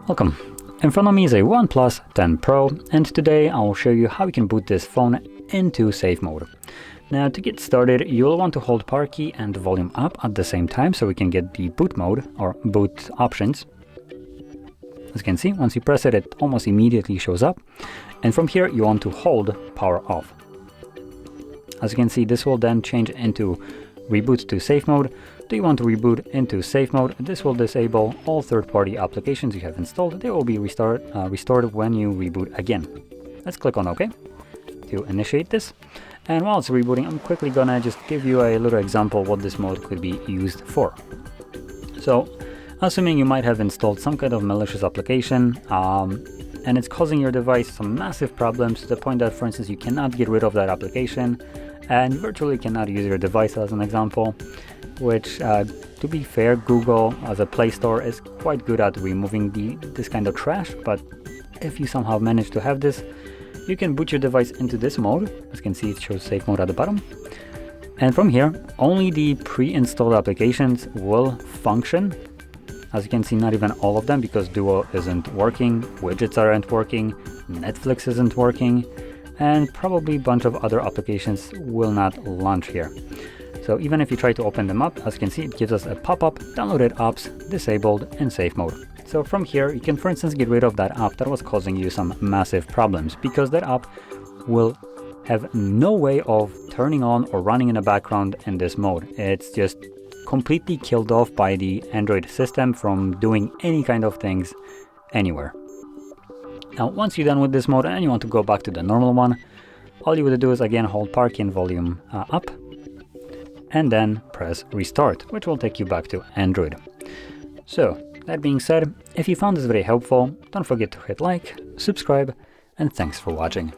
Welcome. In front of me is a OnePlus 10 Pro, and today I will show you how you can boot this phone into safe mode. Now, to get started, you will want to hold power key and volume up at the same time so we can get the boot mode or boot options. As you can see, once you press it, it almost immediately shows up. And from here, you want to hold power off. As you can see, this will then change into reboot to safe mode. Do you want to reboot into safe mode? This will disable all third-party applications you have installed. They will be restored when you reboot again. Let's click on OK to initiate this. And while it's rebooting, I'm quickly gonna just give you a little example what this mode could be used for. So, assuming you might have installed some kind of malicious application, and it's causing your device some massive problems to the point that, for instance, you cannot get rid of that application and virtually cannot use your device as an example, which, to be fair, Google as a Play Store is quite good at removing this kind of trash, but if you somehow manage to have this, you can boot your device into this mode. As you can see, it shows safe mode at the bottom. And from here, only the pre-installed applications will function. As you can see, not even all of them, because Duo isn't working, widgets aren't working, Netflix isn't working, and probably a bunch of other applications will not launch here. So even if you try to open them up, as you can see, it gives us a pop-up, downloaded apps, disabled, in safe mode. So from here, you can, for instance, get rid of that app that was causing you some massive problems, because that app will have no way of turning on or running in the background in this mode. It's just completely killed off by the Android system from doing any kind of things anywhere. Now, once you're done with this mode and you want to go back to the normal one, all you would do is again hold power key and volume up, and then press restart, which will take you back to Android. So, that being said, if you found this very helpful, don't forget to hit like, subscribe, and thanks for watching.